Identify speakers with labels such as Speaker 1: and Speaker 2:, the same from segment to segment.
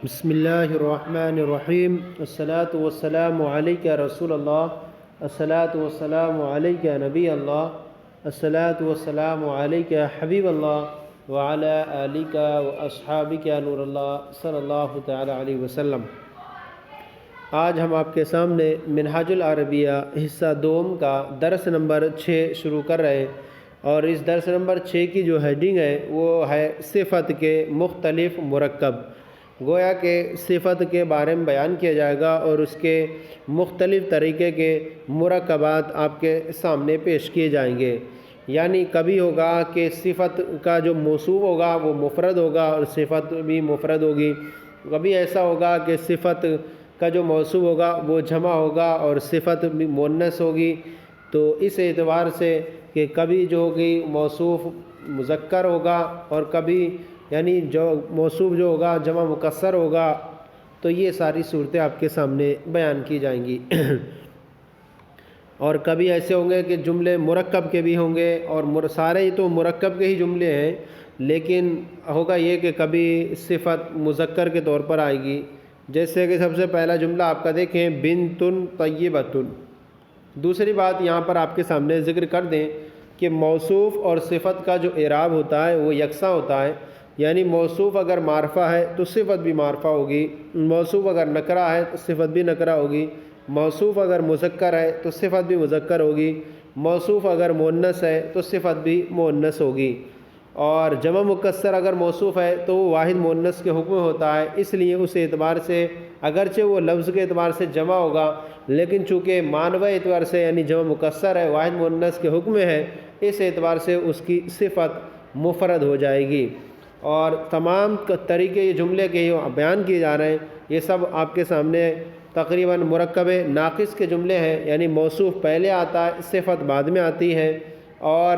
Speaker 1: بسم اللہ الرحمن الرحیم الصلاۃ والسلام علیک رسول اللہ الصلاۃ والسلام علیک نبی اللہ الصلاۃ والسلام علیک حبیب اللہ وعلی آلک واصحابک نور اللہ صلی اللہ تعالی علیہ وسلم۔ آج ہم آپ کے سامنے منہاج العربیہ حصہ دوم کا درس نمبر 6 شروع کر رہے ہیں، اور اس درس نمبر 6 کی جو ہیڈنگ ہے وہ ہے صفت کے مختلف مرکب۔ گویا کہ صفت کے بارے میں بیان کیا جائے گا اور اس کے مختلف طریقے کے مرکبات آپ کے سامنے پیش کیے جائیں گے۔ یعنی کبھی ہوگا کہ صفت کا جو موصوف ہوگا وہ مفرد ہوگا اور صفت بھی مفرد ہوگی، کبھی ایسا ہوگا کہ صفت کا جو موصوف ہوگا وہ جمع ہوگا اور صفت بھی مؤنث ہوگی۔ تو اس اعتبار سے کہ کبھی جو ہوگی موصوف مذکر ہوگا اور کبھی یعنی جو موصوف جو ہوگا جمع مکسر ہوگا، تو یہ ساری صورتیں آپ کے سامنے بیان کی جائیں گی۔ اور کبھی ایسے ہوں گے کہ جملے مرکب کے بھی ہوں گے، اور سارے تو مرکب کے ہی جملے ہیں، لیکن ہوگا یہ کہ کبھی صفت مذکر کے طور پر آئے گی۔ جیسے کہ سب سے پہلا جملہ آپ کا دیکھیں، بنتن طیبتن۔ دوسری بات یہاں پر آپ کے سامنے ذکر کر دیں کہ موصوف اور صفت کا جو اعراب ہوتا ہے وہ یکساں ہوتا ہے۔ یعنی موصوف اگر معرفہ ہے تو صفت بھی معرفہ ہوگی، موصوف اگر نکرہ ہے تو صفت بھی نکرہ ہوگی، موصوف اگر مذکر ہے تو صفت بھی مذکر ہوگی، موصوف اگر مؤنث ہے تو صفت بھی مؤنث ہوگی۔ اور جمع مکسر اگر موصوف ہے تو وہ واحد مؤنث کے حکم میں ہوتا ہے، اس لیے اس اعتبار سے اگرچہ وہ لفظ کے اعتبار سے جمع ہوگا، لیکن چونکہ معنوی اعتبار سے یعنی جمع مکسر ہے، واحد مؤنث کے حکم میں ہے، اس اعتبار سے اس کی صفت مفرد ہو جائے گی۔ اور تمام طریقے یہ جملے کے بیان کیے جا رہے ہیں، یہ سب آپ کے سامنے تقریباً مرکب ناقص کے جملے ہیں، یعنی موصوف پہلے آتا ہے، صفت بعد میں آتی ہے، اور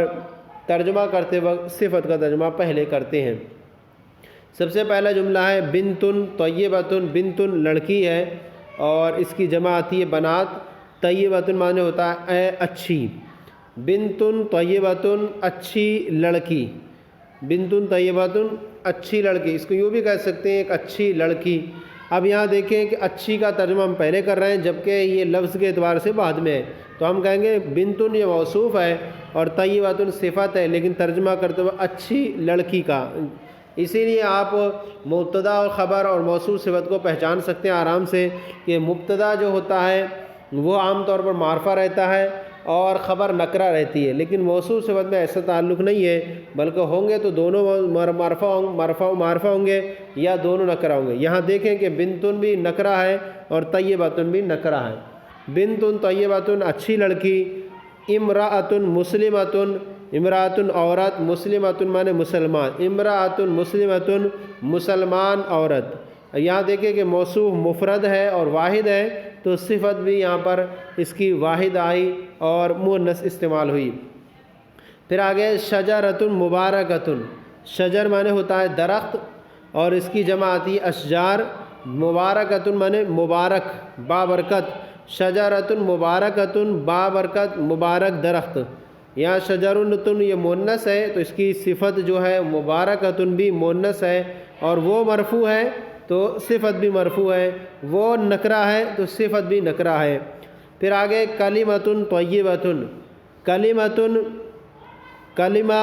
Speaker 1: ترجمہ کرتے وقت صفت کا ترجمہ پہلے کرتے ہیں۔ سب سے پہلا جملہ ہے بنتن طیبتن۔ بنتن لڑکی ہے اور اس کی جمع آتی ہے بنات۔ طیبتن معنی ہوتا ہے اے اچھی۔ بنتن طیبتن اچھی لڑکی۔ بنتن طیبتن اچھی لڑکی، اس کو یوں بھی کہہ سکتے ہیں ایک اچھی لڑکی۔ اب یہاں دیکھیں کہ اچھی کا ترجمہ ہم پہلے کر رہے ہیں جبکہ یہ لفظ کے اعتبار سے بعد میں ہے، تو ہم کہیں گے بنتن یہ موصوف ہے اور طیبتن صفت ہے، لیکن ترجمہ کرتے ہوئے اچھی لڑکی کا۔ اسی لیے آپ مبتدا اور خبر اور موصوف صفت کو پہچان سکتے ہیں آرام سے کہ مبتدا جو ہوتا ہے وہ عام طور پر معرفہ رہتا ہے اور خبر نکرہ رہتی ہے، لیکن موصوف صفت میں ایسا تعلق نہیں ہے، بلکہ ہوں گے تو دونوں معرفہ ہوں گے یا دونوں نکرہ ہوں گے۔ یہاں دیکھیں کہ بنتن بھی نکرہ ہے اور طیبتن بھی نکرہ ہے۔ بنتن طیبتن اچھی لڑکی، امرأتن مسلمتن۔ امرأتن عورت، مسلمتن معنی مسلمان، امرأتن مسلمتن مسلمان عورت۔ یہاں دیکھیں کہ موصوف مفرد ہے اور واحد ہے، تو صفت بھی یہاں پر اس کی واحد آئی اور مؤنث استعمال ہوئی۔ پھر آگے شجرتن مبارکتن۔ شجر معنی ہوتا ہے درخت اور اس کی جمع آتی ہے اشجار۔ مبارکتن معنی مبارک بابرکت۔ شجرتن مبارکتن بابرکت مبارک درخت۔ یہاں شجرتن یہ مؤنث ہے تو اس کی صفت جو ہے مبارکتن بھی مؤنث ہے، اور وہ مرفوع ہے تو صفت بھی مرفوع ہے، وہ نکرہ ہے تو صفت بھی نکرہ ہے۔ پھر آگے کلمتن طیبتن۔ کلمتن کلمہ،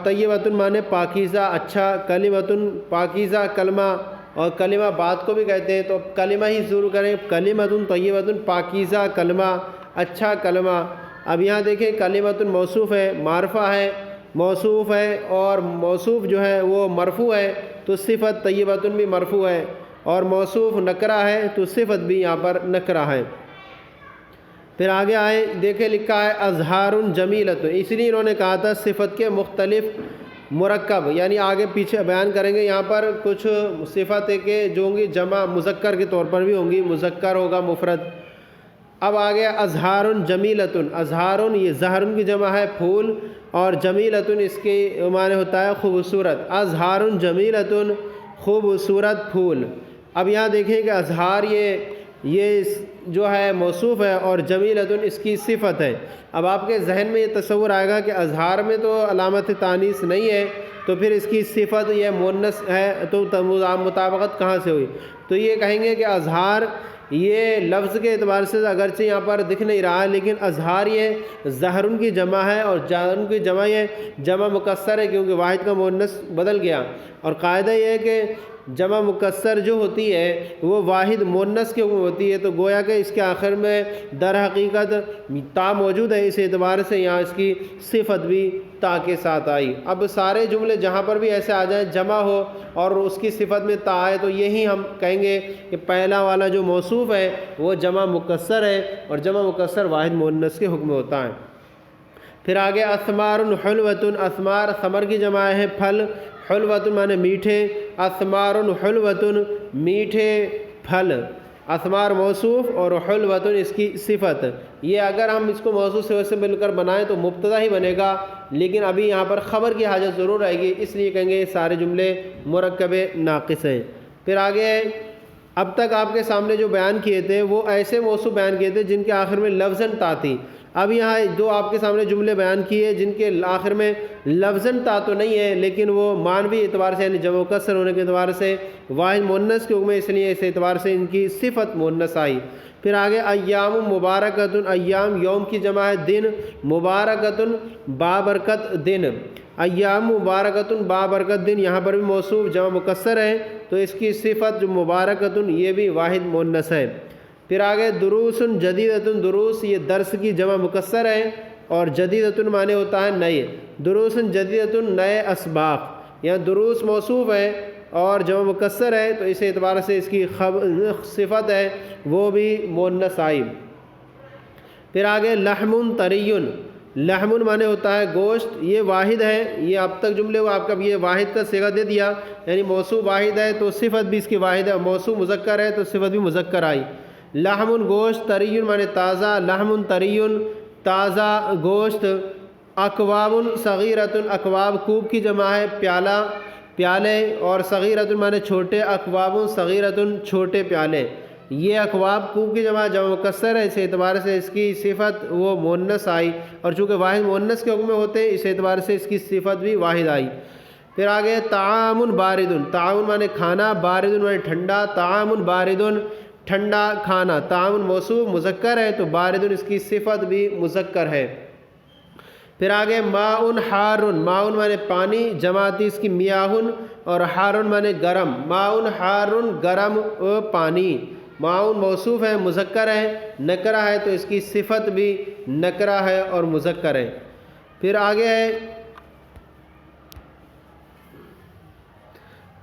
Speaker 1: طیبتن معنی پاکیزہ اچھا، کلمتن پاکیزہ کلمہ، اور کلمہ بات کو بھی کہتے ہیں، تو کلمہ ہی ضرور کریں، کلمتن طیبتن پاکیزہ کلمہ، اچھا کلمہ۔ اب یہاں دیکھیں کلمتن موصوف ہے، معرفہ ہے، موصوف ہے، اور موصوف جو ہے وہ مرفوع ہے تو صفت طیبتن بھی مرفوع ہے، اور موصوف نکرہ ہے تو صفت بھی یہاں پر نکرہ ہے۔ پھر آگے آئے دیکھیں لکھا ہے ازہار جمیلۃ، اس لیے انہوں نے کہا تھا صفت کے مختلف مرکب، یعنی آگے پیچھے بیان کریں گے۔ یہاں پر کچھ صفت ہے کہ جو ہوں گی جمع مذکر کے طور پر بھی ہوں گی، مذکر ہوگا مفرد۔ اب آگے ازہار جمیلۃ۔ ازہار یہ زہر کی جمع ہے پھول، اور جمیلۃ اس کے معنی ہوتا ہے خوبصورت۔ ازہار جمیلۃ خوبصورت پھول۔ اب یہاں دیکھیں کہ ازہار یہ جو ہے موصوف ہے اور جمیلۃ اس کی صفت ہے۔ اب آپ کے ذہن میں یہ تصور آئے گا کہ ازہار میں تو علامت تانیث نہیں ہے، تو پھر اس کی صفت یہ مؤنث ہے تو مطابقت کہاں سے ہوئی؟ تو یہ کہیں گے کہ اظہار یہ لفظ کے اعتبار سے اگرچہ یہاں پر دکھ نہیں رہا ہے، لیکن اظہار یہ ظہرن کی جمع ہے، اور جارن کی جمع یہ جمع مکسر ہے، کیونکہ واحد کا مؤنث بدل گیا۔ اور قاعدہ یہ ہے کہ جمع مکسر جو ہوتی ہے وہ واحد مؤنث کے حکم ہوتی ہے، تو گویا کہ اس کے آخر میں در حقیقت تا موجود ہے، اس اعتبار سے یہاں اس کی صفت بھی تا کے ساتھ آئی۔ اب سارے جملے جہاں پر بھی ایسے آ جائیں جمع ہو اور اس کی صفت میں تا آئے، تو یہی ہم کہیں گے کہ پہلا والا جو موصوف ہے وہ جمع مکسر ہے، اور جمع مکسر واحد مؤنث کے حکم ہوتا ہے۔ پھر آگے اثمار حلوۃ، اثمار ثمر کی جمع ہے پھل، حلوۃ مانے میٹھے، اثمار حلوۃ میٹھے پھل، اثمار موصوف اور حلوۃ اس کی صفت۔ یہ اگر ہم اس کو موصوف صفت سے مل کر بنائیں تو مبتدا ہی بنے گا، لیکن ابھی یہاں پر خبر کی حاجت ضرور آئے گی، اس لیے کہیں گے یہ سارے جملے مرکب ناقص ہیں۔ پھر آگے اب تک آپ کے سامنے جو بیان کیے تھے وہ ایسے موصوف بیان کیے تھے جن کے آخر میں لفظاً تا تھی۔ اب یہاں جو آپ کے سامنے جملے بیان کیے جن کے آخر میں لفظاً تا تو نہیں ہے، لیکن وہ معنوی اعتبار سے یعنی جمع مکسر ہونے کے اعتبار سے واحد مؤنث کے حکم ہے، اس لیے اس اعتبار سے ان کی صفت مؤنث آئی۔ پھر آگے ایام مبارکۃ، ایام یوم کی جمع ہے دن، مبارکۃ بابرکت دن، ایام مبارکۃ بابرکت دن، یہاں پر بھی موصوف جمع مکسر ہے تو اس کی صفت جو مبارکۃ یہ بھی واحد مؤنث ہے۔ پھر آگے دروس جدیدۃ، دروس یہ درس کی جمع مکسر ہے، اور جدیدۃ معنی ہوتا ہے نئے، دروس جدیدۃ نئے اسباق، یہاں دروس موصوف ہے اور جمع مکسر ہے تو اس اعتبار سے اس کی صفت ہے وہ بھی مؤنث آئی۔ پھر آگے لحم طری، لحم معنی ہوتا ہے گوشت، یہ واحد ہے، یہ اب تک جملے وہ آپ کا یہ واحد کا صیغہ دے دیا، یعنی موصوف واحد ہے تو صفت بھی اس کی واحد ہے، موصوف مذکر ہے تو صفت بھی مذکر آئی۔ لحم گوشت، طری معنی تازہ، لحم طری تازہ گوشت، اکواب صغیرۃ، اکواب کوب کی جمع ہے پیالہ پیالے، اور صغیرۃ معنی چھوٹے، اکواب صغیرۃ چھوٹے پیالے، یہ اکواب کوب کی جمع جمع مکسر ہے، اس اعتبار سے اس کی صفت وہ مؤنث آئی، اور چونکہ واحد مؤنث کے حکم میں ہوتے اس اعتبار سے اس کی صفت بھی واحد آئی۔ پھر آگے طعام بارد، طعام معنی کھانا، بارد معنی ٹھنڈا، طعام بارد ٹھنڈا کھانا، طعام موصوف مذکر ہے تو بارد اس کی صفت بھی مذکر ہے۔ پھر آگے ماء حار، ماء معنی پانی، جماعتی اس کی میاہ، اور حار معنی گرم، ماء حار گرم پانی، ماء موصوف ہے مذکر ہے، نکرہ ہے تو اس کی صفت بھی نکرہ ہے اور مذکر ہے۔ پھر آگے ہے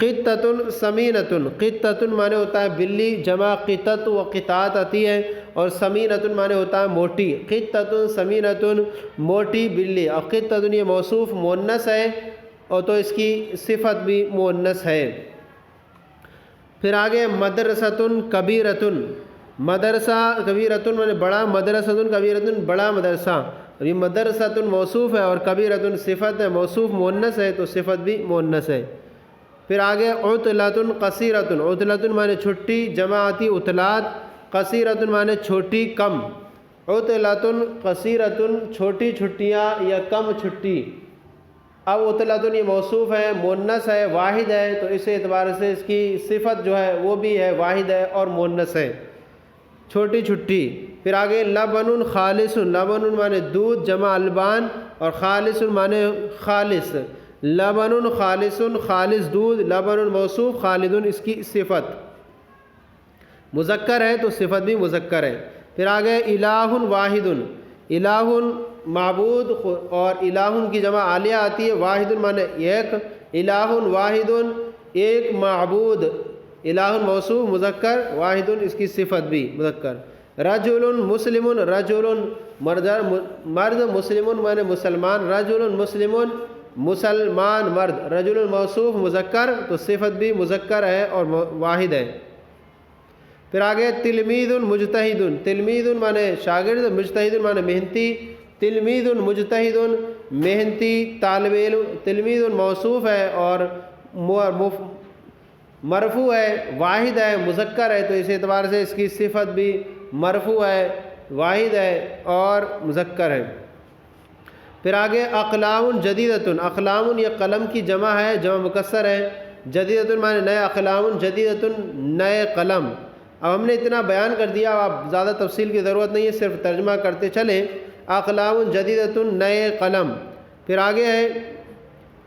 Speaker 1: قطۃ سمینۃ، قطۃ معنی ہوتا ہے بلی، جمع قطۃ و قطعات آتی ہے، اور سمینۃ معنی ہوتا ہے موٹی، قطۃ سمینۃ موٹی بلی، اور قطۃ یہ موصوف مؤنث ہے اور تو اس کی صفت بھی مؤنث ہے۔ پھر آگے مدرسۃ کبیرۃ، مدرسہ کبیرۃ معنی بڑا، مدرسۃ کبیرۃ بڑا مدرسہ، اور یہ مدرسۃ موصوف ہے اور کبیرۃ صفت ہے، موصوف مؤنث ہے تو صفت بھی مؤنث ہے۔ پھر آگے عطلۃ قصیرۃ، عطلۃ معنی چھٹی، جمع آتی عطلات، قصیرۃ معنی چھوٹی کم، عطلۃ قصیرۃ چھوٹی چھٹیاں یا کم چھٹی۔ اب عطلۃ یہ موصوف ہے مؤنث ہے واحد ہے تو اس اعتبار سے اس کی صفت جو ہے وہ بھی ہے واحد ہے اور مؤنث ہے، چھوٹی چھٹی۔ پھر آگے لبن خالص، لبن معنی دودھ، جمع البان، اور خالص معنی خالص، لبن خالص خالص دودھ، لبن موصوف، خالد اس کی صفت، مذکر ہے تو صفت بھی مذکر ہے۔ پھر آگے الہ واحد، الہ معبود، اور الہ کی جمع عالیہ آتی ہے، واحد معنی ایک، الہ واحد ایک معبود، الہ موصوف مذکر، واحد اس کی صفت بھی مذکر۔ رجل مسلم، رجل مرد، مسلم معنی مسلمان، رجل مسلم مسلمان مرد، رجل موصوف مذکر تو صفت بھی مذکر ہے اور واحد ہے۔ پھر آگے تلمید مجتہد، تلمید معنی شاگرد، مجتہد معنی محنتی، تلمید مجتہد محنتی طالب علم، تلمید موصوف ہے اور مرفوع ہے، واحد ہے، مذکر ہے تو اس اعتبار سے اس کی صفت بھی مرفوع ہے، واحد ہے اور مذکر ہے۔ پھر آگے اقلام جدیدتن، اقلام یہ قلم کی جمع ہے، جمع مکسر ہے، جدیدتن معنی نئے، اقلام جدیدتن نئے قلم۔ اب ہم نے اتنا بیان کر دیا، اب زیادہ تفصیل کی ضرورت نہیں ہے، صرف ترجمہ کرتے چلیں۔ اقلام جدیدتن نئے قلم۔ پھر آگے ہے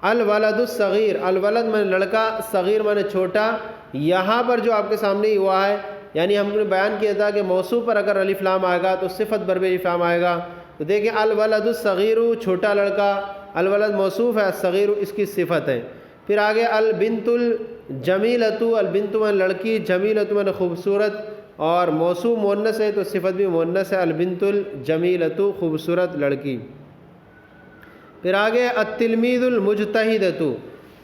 Speaker 1: الولد الصغیر، الولد معنی لڑکا، صغیر معنی چھوٹا۔ یہاں پر جو آپ کے سامنے ہی ہوا ہے، یعنی ہم نے بیان کیا تھا کہ موصوف پر اگر الف لام آئے گا تو صفت پر بھی الف لام آئے گا۔ تو دیکھیں الولد الصغیر چھوٹا لڑکا، الولد موصوف ہے، الصغیر اس کی صفت ہے۔ پھر آگے البنت الجمیلۃ، البنت معنی لڑکی، جمیلۃ معنی خوبصورت، اور موصوف مؤنث ہے تو صفت بھی مؤنث ہے، البنت الجمیلۃ خوبصورت لڑکی۔ پھر آگے التلمیذ المجتہدۃ،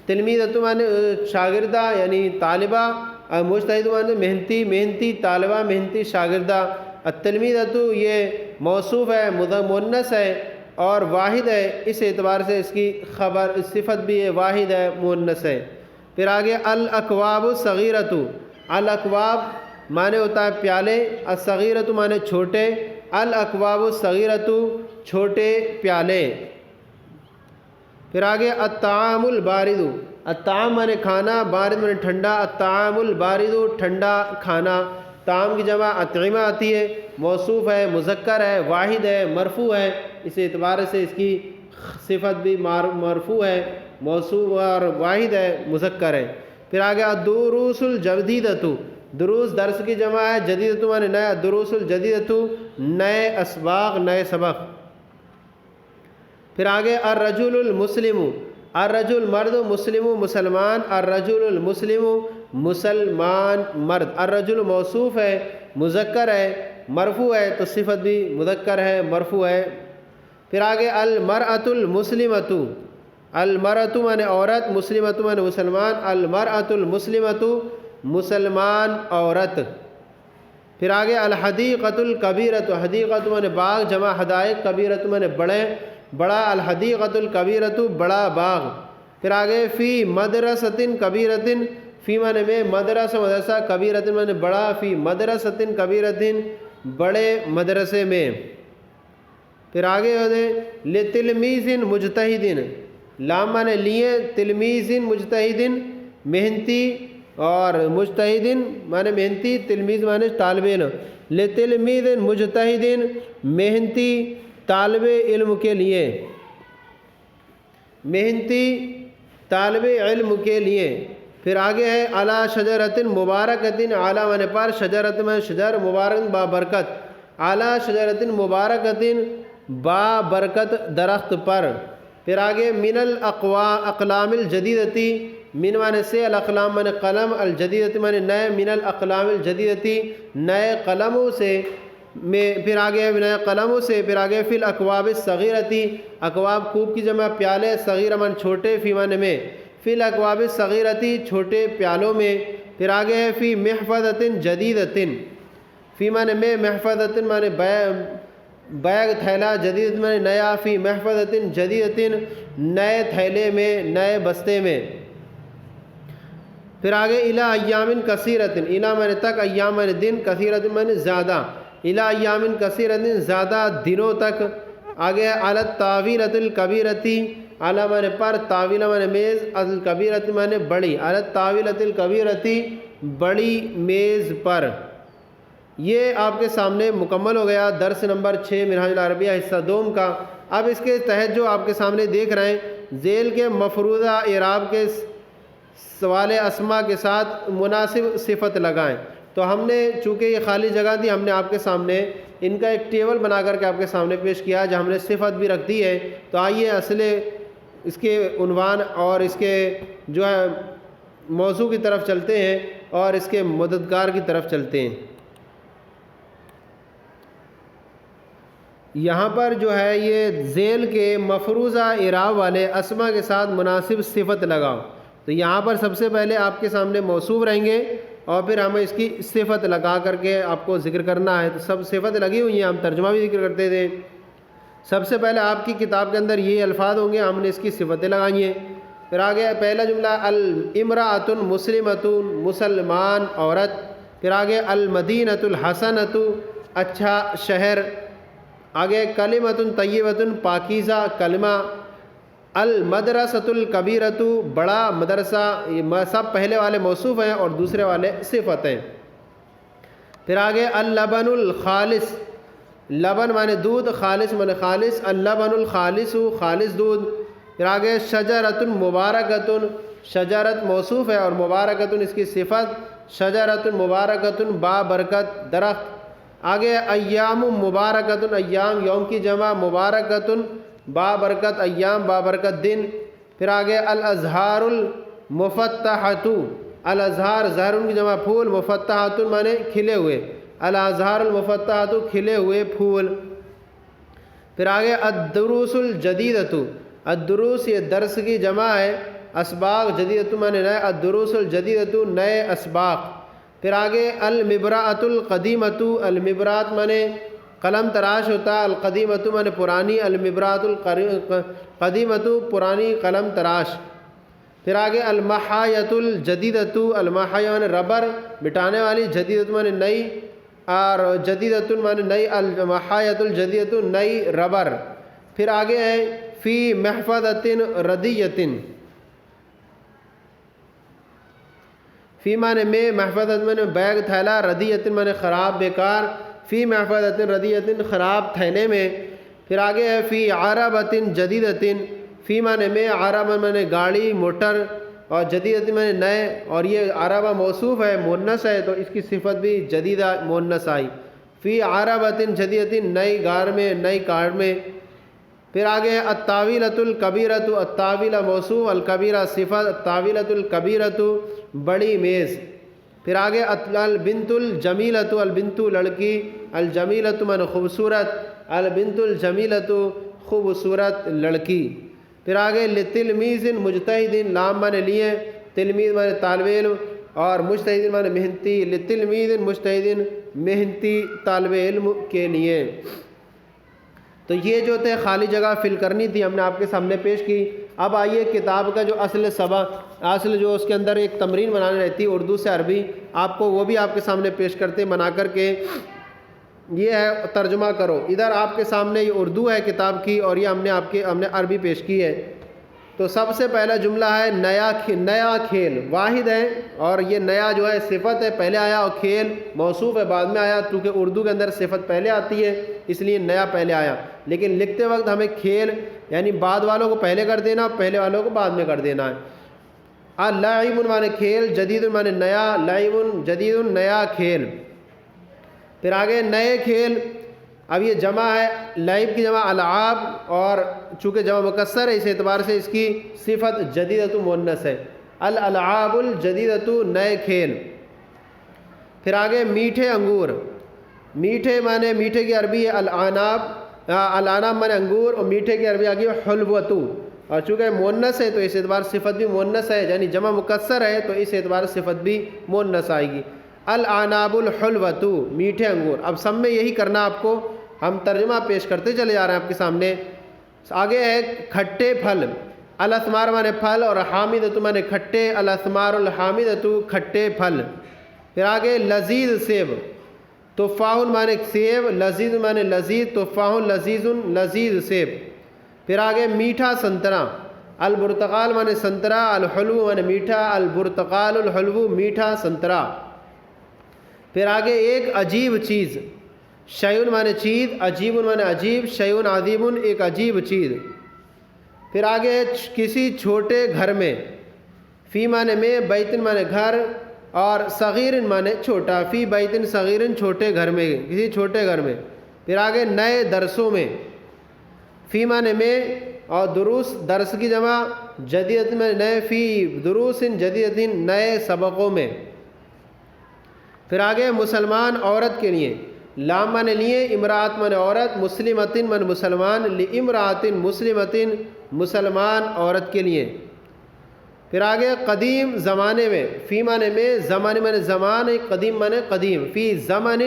Speaker 1: تلمیذۃ معنی شاگردہ یعنی طالبہ، اور مجتہد معنی محنتی، محنتی طالبہ، محنتی شاگردہ۔ التلمیذۃ یہ موصوف ہے، مؤنث ہے اور واحد ہے، اس اعتبار سے اس کی خبر صفت بھی ہے، واحد ہے، مؤنث ہے۔ پھر آگے الاکواب الصغیرۃ، الاکواب معنی ہوتا ہے پیالے، الصغیرۃ معنی چھوٹے، الاکواب الصغیرۃ چھوٹے پیالے۔ پھر آگے الطعام البارد، الطعام معنی کھانا، بارد معنی ٹھنڈا، الطعام البارد ٹھنڈا کھانا۔ طعام کی جمع اطعمہ آتی ہے، موصوف ہے، مذکر ہے، واحد ہے، مرفوع ہے، اس اعتبار سے اس کی صفت بھی مرفوع ہے، موصوف اور واحد ہے، مذکر ہے۔ پھر آگے الدروس الجدیدۃ، دروس درس کی جمع ہے، جدیدۃ معنی نیا، الدروس الجدیدۃ نئے اسباق، نئے سبق۔ پھر آگے الرجل المسلم، الرجل مرد، مسلم مسلمان، الرجل المسلم مسلمان مرد۔ الرجل موصوف ہے، مذکر ہے، مرفوع ہے تو صفت بھی مذکر ہے، مرفوع ہے۔ پھر آگے المرأۃ المسلمۃ، المرأۃ معنی عورت، مسلمۃ معنی مسلمان، المرأۃ المسلمۃ مسلمان عورت۔ پھر آگے الحدیقۃ الکبیرۃ، حدیقۃ معنی باغ، جمع حدائق، کبیرۃ معنی بڑے، بڑا، الحدیقۃ الکبیرۃ بڑا باغ۔ پھر آگے فی مدرسۃ کبیرۃ، فی معنی میں، مدرسہ مدرسہ، کبیرۃ معنی بڑا، فی مدرسۃ کبیرۃ بڑے مدرسے میں۔ پھر آگے ہوتے لتلمیذ مجتہد، لام معنی لیے، تلمیذ مجتہد محنتی، اور مجتہد معنی محنتی، تلمیذ معنی طالب علم، لتلمیذ مجتہد محنتی طالب علم کے لیے، محنتی طالب علم کے لیے۔ پھر آگے ہے علی شجرۃ مبارکۃ، اعلیٰ معنی پر، شجرۃ میں شجر، مبارک با برکت، علی شجرۃ مبارکۃ با برکت درخت پر۔ پھر آگے من الاقلام الجدیدۃ، من معنی سے، الاقلام معنی قلم، الجدیدۃ معنی نئے، من الاقلام الجدیدۃ نئے قلموں سے میں۔ پھر آگے نئے قلموں سے۔ پھر آگے فی الاکواب الصغیرۃ، اکواب کوب کی جمع پیالے، صغیر معنی چھوٹے، فی معنی میں، فی الاکواب الصغیرۃ چھوٹے پیالوں میں۔ پھر آگے ہے فی محفظۃ جدیدۃ، فی معنی میں، محفظۃ معنی بیگ تھیلا، جدید معنی نیا، فی محفظۃ جدیدۃ نئے تھیلے میں، نئے بستے میں۔ پھر آگے الی ایام کثیرۃ، الی معنی تک، ایام معنی دن، کثیرۃ معنی زیادہ، الی ایام کثیرۃ زیادہ دنوں تک۔ آگے علی الطاولۃ الکبیرۃ، علی معنی پر، طاولہ معنی میز، الکبیرۃ معنی بڑی، علی الطاولۃ الکبیرۃ بڑی میز پر۔ یہ آپ کے سامنے مکمل ہو گیا درس نمبر 6 منہاج العربیہ حصہ دوم کا۔ اب اس کے تحت جو آپ کے سامنے دیکھ رہے ہیں، ذیل کے مفروضہ اعراب کے سوال اسما کے ساتھ مناسب صفت لگائیں۔ تو ہم نے چونکہ یہ خالی جگہ تھی، ہم نے آپ کے سامنے ان کا ایک ٹیبل بنا کر کے آپ کے سامنے پیش کیا جہاں ہم نے صفت بھی رکھ دی ہے۔ تو آئیے اصل اس کے عنوان اور اس کے جو ہے موضوع کی طرف چلتے ہیں اور اس کے مددگار کی طرف چلتے ہیں۔ یہاں پر جو ہے یہ ذیل کے مفروضہ اعراب والے اسما کے ساتھ مناسب صفت لگاؤ۔ تو یہاں پر سب سے پہلے آپ کے سامنے موصوف رہیں گے اور پھر ہمیں اس کی صفت لگا کر کے آپ کو ذکر کرنا ہے۔ تو سب صفت لگی ہوئی ہیں، ہم ترجمہ بھی ذکر کرتے تھے۔ سب سے پہلے آپ کی کتاب کے اندر یہ الفاظ ہوں گے، ہم نے اس کی صفتیں لگائی ہیں۔ پھر آگے پہلا جملہ الامرأۃ مسلمۃ مسلمان عورت۔ پھر آگے المدینۃ الحسنۃ اچھا شہر، آگے کلمۃ طیبۃ پاکیزہ کلمہ، المدرسۃ الکبیرۃ بڑا مدرسہ، یہ سب پہلے والے موصوف ہیں اور دوسرے والے صفت ہیں۔ پھر آگے اللبن الخالص، لبن مانے دودھ، خالص مانے خالص، اللبن الخالص خالص دودھ۔ پھر آگے شجرۃ مبارکۃ، شجرت موصوف ہے اور مبارکۃ اس کی صفت، شجرۃ مبارکۃ با برکت درخت۔ آگے ایام مبارکۃ، ایام یوم کی جمع، مبارکۃ با برکت ایام با برکت دن۔ پھر آگے الازہار المفتحۃ، الازہار زہر کی جمع پھول، مفتحۃ مانے کھلے ہوئے، الازہار المفتحۃ کھلے ہوئے پھول۔ پھر آگے الدروس الجدیدۃ، الدروس یہ درس کی جمع ہے، اسباق جدیدۃ مانے نئے، الدروس الجدیدۃ نئے اسباق۔ پھر آگے المبراۃ القدیمۃ، المبراۃ مانے قلم تراش ہوتا، القدیمۃ مانے پرانی، المبراۃ القدیمۃ پرانی قلم تراش۔ پھر آگے المحایۃ الجدیدۃ، المحایہ مانے ربر مٹانے والی، جدیدۃ مانے نئی، اور جدیدۃ مانے نئی، المحایۃ الجدیدۃ نئی ربر۔ پھر آگے ہے فی محفظۃ ردیۃ، فی مانے میں، محفظۃ مانے بیگ تھیلا، ردیۃ مانے خراب بیکار، فی محفظۃ ردیۃ خراب تھیلے میں۔ پھر آگے ہے فی عربۃ جدیدۃ، فی مانے میں، عربہ مانے گاڑی موٹر، اور جدیدۃ مانے نئے، اور یہ عربہ موصوف ہے مؤنث ہے تو اس کی صفت بھی جدیدہ مؤنث آئی، فی عربۃ جدیدۃ نئی گار میں، نئی کار میں۔ پھر آگے الطاولۃ الکبیرۃ، الطاولہ موصوف، الکبیرہ صفت، الطاولۃ الکبیرۃ بڑی میز۔ پھر آگے البنت الجمیلۃ، البنت لڑکی، الجمیلۃ من خوبصورت، البنت الجمیلۃ خوبصورت لڑکی۔ پھر آگے لتلمیذ مجتہد، لام مانے لیے، تلمیذ مانے طالب علم، اور مجتہد مانے محنتی، لتلمیذ مجتہد محنتی طالب علم کے لیے۔ تو یہ جو تھے خالی جگہ فل کرنی تھی ہم نے آپ کے سامنے پیش کی۔ اب آئیے کتاب کا جو اصل سبق، اصل جو اس کے اندر ایک تمرین بنانے رہتی اردو سے عربی، آپ کو وہ بھی آپ کے سامنے پیش کرتے بنا کر کے، یہ ہے ترجمہ کرو۔ ادھر آپ کے سامنے یہ اردو ہے کتاب کی، اور یہ ہم نے عربی پیش کی ہے۔ تو سب سے پہلا جملہ ہے نیا کھیل، واحد ہے، اور یہ نیا جو ہے صفت ہے، پہلے آیا، اور کھیل موصوف ہے بعد میں آیا، کیونکہ اردو کے اندر صفت پہلے آتی ہے اس لیے نیا پہلے آیا، لیکن لکھتے وقت ہمیں کھیل یعنی بعد والوں کو پہلے کر دینا، پہلے والوں کو بعد میں کر دینا ہے۔ اللعب مانے کھیل، جدید مانے نیا، لعب جدید نیا کھیل۔ پھر آگے نئے کھیل، اب یہ جمع ہے، لعب کی جمع العاب، اور چونکہ جمع مکسر ہے اس اعتبار سے اس کی صفت جدیدۃ مؤنث ہے، الالعاب الجدیدۃ نئے کھیل۔ پھر آگے میٹھے انگور، میٹھے مانے میٹھے کی عربی ہے العناب، العناب مانے انگور، اور میٹھے کی عربی آگئی حلوۃ، اور چونکہ مؤنث ہے تو اس اعتبار صفت بھی مؤنث ہے، یعنی جمع مکسر ہے تو اس اعتبار صفت بھی مؤنث آئے گی، العناب الحلوۃ میٹھے انگور۔ اب سب میں یہی کرنا آپ کو، ہم ترجمہ پیش کرتے چلے جا رہے ہیں آپ کے سامنے۔ آگے ہے کھٹے پھل، الاسمار مانے پھل، اور حامدۃ مانے کھٹے، الاسمار الحامدۃ کھٹے پھل۔ پھر آگے لذیذ سیب، تفاح مانے سیب، لذیذ مانے لذیذ، تفاح لذیذ لذیذ سیب۔ پھر آگے میٹھا سنترا، البرتقال مانے سنترا، الحلو مانے میٹھا، البرتقال الحلو میٹھا سنترا۔ پھر آگے ایک عجیب چیز، شیء مانے چیز، عجیب مانے عجیب، شیء عظیم ایک عجیب چیز۔ پھر آگے کسی چھوٹے گھر میں، فی مانے میں، بیت مانے گھر، اور صغیر مانے چھوٹا، فی بیت صغیر چھوٹے گھر میں، کسی چھوٹے گھر میں۔ پھر آگے نئے درسوں میں، فی مانے میں، اور دروس درس کی جمع، جدیدت میں نئے، فی دروس جدیدت نئے سبقوں میں۔ پھر آگے مسلمان عورت کے لیے، لام مانے لیے، امرات مانے عورت، مسلمتن من مسلمان، لامراتن مسلمتن مسلمان عورت کے لیے۔ پھر آگے قدیم زمانے میں، فی مانے میں، زمانے مانے زمان، قدیم مانے قدیم، فی زمن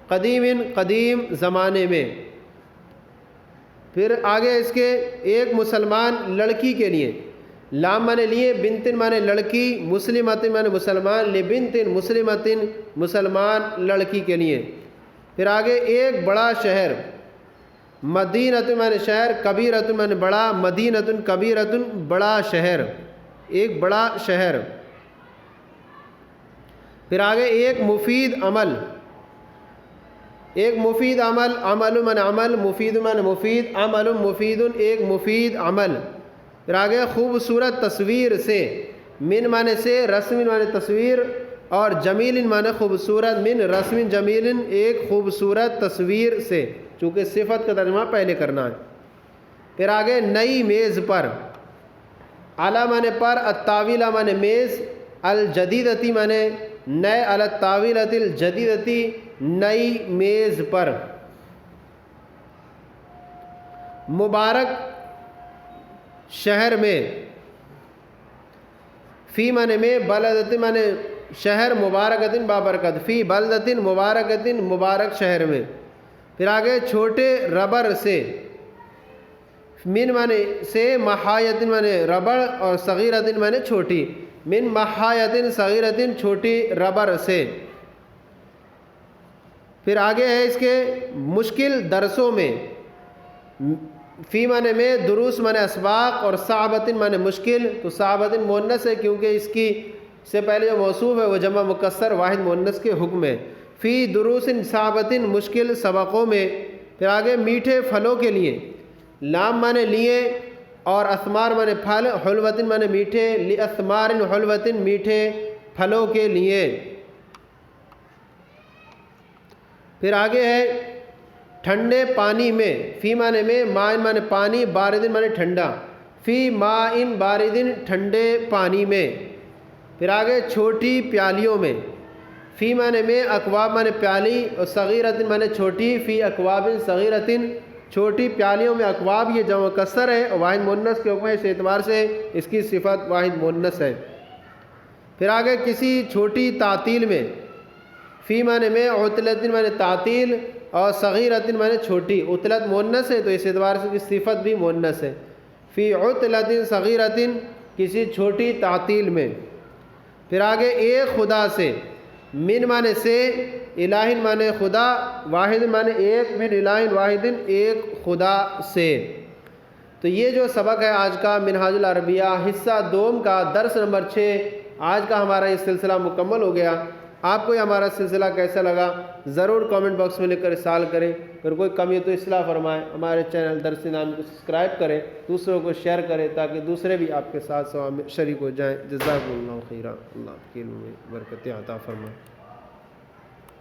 Speaker 1: قدیم قدیم زمانے میں۔ پھر آگے اس کے ایک مسلمان لڑکی کے لیے، لام مانے لیے، بنتن مانے لڑکی، مسلمتن مانے مسلمان، لبنتن مسلمتن مسلمان لڑکی کے لیے۔ پھر آگے ایک بڑا شہر، مدینۃ معنی شہر، کبیرۃ معنی بڑا، مدینۃ کبیرۃ بڑا شہر، ایک بڑا شہر۔ پھر آگے ایک مفید عمل، ایک مفید عمل، عمل من عمل، مفید من مفید، عمل مفید، ایک مفید عمل۔ پھر آگے خوبصورت تصویر سے، من معنی سے، رسم معنی تصویر، اور جمیل معنی خوبصورت، من رسم جمیل، ایک خوبصورت تصویر سے، چونکہ صفت کا ترجمہ پہلے کرنا ہے۔ پھر آگے نئی میز پر، علی معنی پر، الطاولہ معنی میز، الجدیدتی معنی نئے، الطاولۃ الجدیدتی نئی میز پر۔ مبارک شہر میں، فی معنی میں، بلدۃ معنی شہر، مبارکۃ بابرکت، فی بلدۃ مبارکۃ مبارک شہر میں۔ پھر آگے چھوٹے ربر سے، من معنی سے، محایۃ معنی ربڑ، اور صغیرۃ معنی چھوٹی، من محایۃ صغیرۃ چھوٹی ربر سے۔ پھر آگے ہے اس کے مشکل درسوں میں، فی معنی میں، دروس معنی اسباق، اور صعبۃ معنی مشکل، تو صعبۃ مؤنث ہے کیونکہ اس کی سے پہلے جو موصوف ہے وہ جمع مکسر واحد مؤنث کے حکم ہے۔ فی دروس صعبۃ مشکل سبقوں میں۔ پھر آگے میٹھے پھلوں کے لیے، لام معنی لیے، اور اثمار معنی پھل، حلوۃ معنی میٹھے، لاثمار حلوۃ میٹھے پھلوں کے لیے۔ پھر آگے ہے ٹھنڈے پانی میں، فی معنی میں، مائن معنی پانی، باردن معنی ٹھنڈا، فی مائن باردن ٹھنڈے پانی میں۔ پھر آگے چھوٹی پیالیوں میں، فی معنی میں، اکواب معنی پیالی، اور صغیرۃ معنی چھوٹی، فی اکواب صغیرۃ چھوٹی پیالیوں میں، اکواب یہ جمع کسر ہے اور واحد مؤنث کے حکم ہے، اس اعتبار سے اس کی صفت واحد مؤنث ہے۔ پھر آگے کسی چھوٹی تعطیل میں، فی معنی میں، عطلۃ معنی تعطیل، اور صغیرۃ معنی چھوٹی، عطلت مؤنث ہے تو اس اعتبار سے اس کی صفت بھی مؤنث ہے، فی عطلۃ صغیرۃ کسی چھوٹی تعطیل میں۔ پھر آگے ایک خدا سے، من معنی سے، الہ معنی خدا، واحد معنی ایک، من الہ واحد ایک خدا سے۔ تو یہ جو سبق ہے آج کا منہاج العربیہ حصہ دوم کا درس نمبر 6، آج کا ہمارا یہ سلسلہ مکمل ہو گیا۔ آپ کو یہ ہمارا سلسلہ کیسا لگا ضرور کامنٹ باکس میں لکھ کر ارسال کریں، اگر کوئی کمی ہے تو اصلاح فرمائیں۔ ہمارے چینل درس نام کو سبسکرائب کریں، دوسروں کو شیئر کریں تاکہ دوسرے بھی آپ کے ساتھ شریک ہو جائیں۔ جزاکم اللہ خیرا، اللہ آپ کے علم میں برکت عطا فرمائے۔